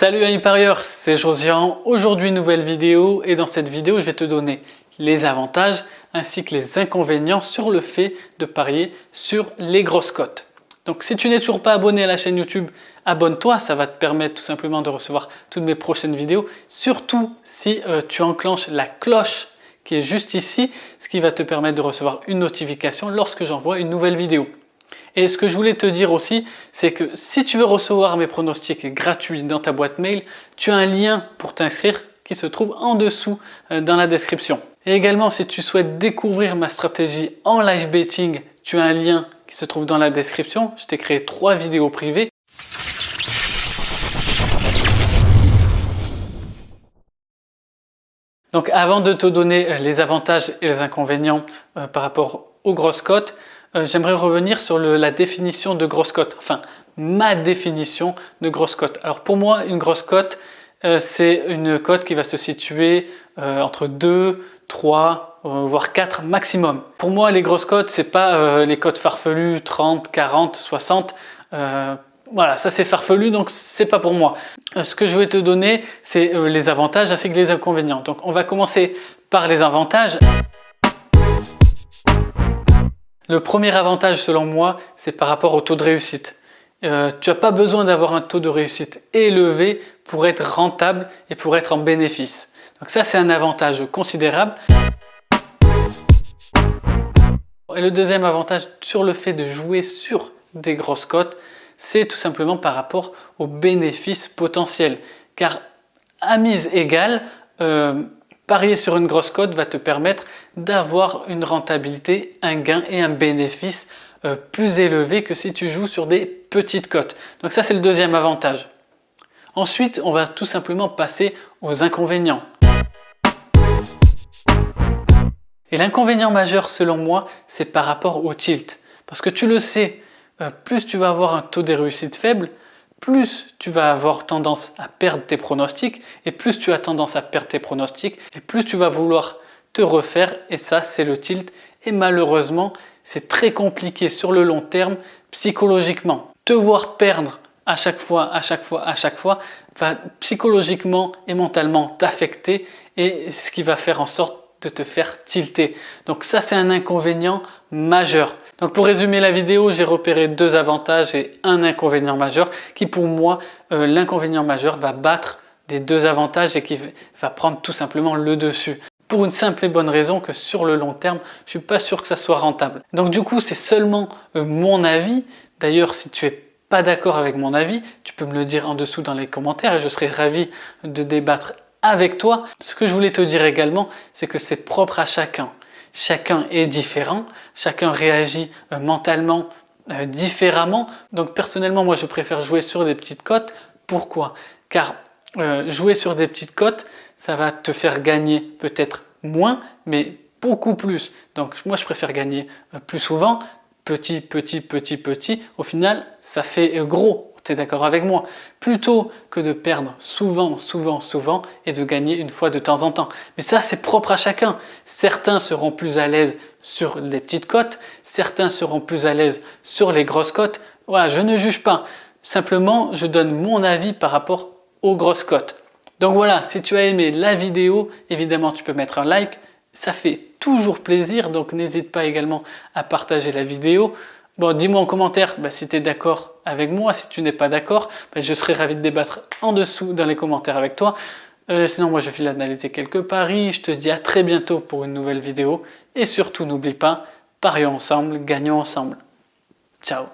Salut amis parieurs, c'est Josian. Aujourd'hui nouvelle vidéo et dans cette vidéo je vais te donner les avantages ainsi que les inconvénients sur le fait de parier sur les grosses cotes. Donc si tu n'es toujours pas abonné à la chaîne YouTube, abonne-toi, ça va te permettre tout simplement de recevoir toutes mes prochaines vidéos. Surtout si tu enclenches la cloche qui est juste ici, ce qui va te permettre de recevoir une notification lorsque j'envoie une nouvelle vidéo. Et ce que je voulais te dire aussi, c'est que si tu veux recevoir mes pronostics gratuits dans ta boîte mail, tu as un lien pour t'inscrire qui se trouve en dessous dans la description. Et également, si tu souhaites découvrir ma stratégie en live betting, tu as un lien qui se trouve dans la description. Je t'ai créé 3 vidéos privées. Donc avant de te donner les avantages et les inconvénients par rapport aux grosses cotes, j'aimerais revenir sur la définition de grosse cote, enfin ma définition de grosse cote. Alors pour moi, une grosse cote, c'est une cote qui va se situer entre 2, 3, voire 4 maximum. Pour moi, les grosses cotes, c'est pas les cotes farfelues 30, 40, 60. Voilà, ça c'est farfelu, donc c'est pas pour moi. Ce que je vais te donner, c'est les avantages ainsi que les inconvénients. Donc on va commencer par les avantages. Le premier avantage selon moi, c'est par rapport au taux de réussite. Tu n'as pas besoin d'avoir un taux de réussite élevé pour être rentable et pour être en bénéfice. Donc ça, c'est un avantage considérable. Et le deuxième avantage sur le fait de jouer sur des grosses cotes, c'est tout simplement par rapport aux bénéfices potentiels. Car à mise égale, parier sur une grosse cote va te permettre d'avoir une rentabilité, un gain et un bénéfice plus élevé que si tu joues sur des petites cotes. Donc ça, c'est le deuxième avantage. Ensuite, on va tout simplement passer aux inconvénients. Et l'inconvénient majeur selon moi, c'est par rapport au tilt. Parce que tu le sais, plus tu vas avoir un taux de réussite faible, plus tu vas avoir tendance à perdre tes pronostics, et plus tu as tendance à perdre tes pronostics, et plus tu vas vouloir te refaire, et ça c'est le tilt. Et malheureusement, c'est très compliqué sur le long terme psychologiquement. Te voir perdre à chaque fois va psychologiquement et mentalement t'affecter, et ce qui va faire en sorte de te faire tilter. Donc ça, c'est un inconvénient majeur. Donc pour résumer la vidéo, j'ai repéré 2 avantages et un inconvénient majeur qui pour moi, l'inconvénient majeur va battre les 2 avantages et qui va prendre tout simplement le dessus. Pour une simple et bonne raison que sur le long terme, je ne suis pas sûr que ça soit rentable. Donc du coup, c'est seulement mon avis. D'ailleurs, si tu es pas d'accord avec mon avis, tu peux me le dire en dessous dans les commentaires et je serai ravi de débattre avec toi. Ce que je voulais te dire également, c'est que c'est propre à chacun. Chacun est différent, chacun réagit mentalement différemment. Donc personnellement, moi je préfère jouer sur des petites cotes. Pourquoi? Car jouer sur des petites cotes, ça va te faire gagner peut-être moins, mais beaucoup plus. Donc moi je préfère gagner plus souvent, petit. Au final, ça fait gros. Tu es d'accord avec moi? Plutôt que de perdre souvent et de gagner une fois de temps en temps. Mais ça, c'est propre à chacun. Certains seront plus à l'aise sur les petites cotes, certains seront plus à l'aise sur les grosses cotes. Voilà, je ne juge pas. Simplement, je donne mon avis par rapport aux grosses cotes. Donc voilà, si tu as aimé la vidéo, évidemment, tu peux mettre un like. Ça fait toujours plaisir, donc n'hésite pas également à partager la vidéo. Bon, dis-moi en commentaire si tu es d'accord avec moi. Si tu n'es pas d'accord, je serai ravi de débattre en dessous dans les commentaires avec toi. Sinon, moi je file analyser quelques paris. Je te dis à très bientôt pour une nouvelle vidéo. Et surtout, n'oublie pas, parions ensemble, gagnons ensemble. Ciao.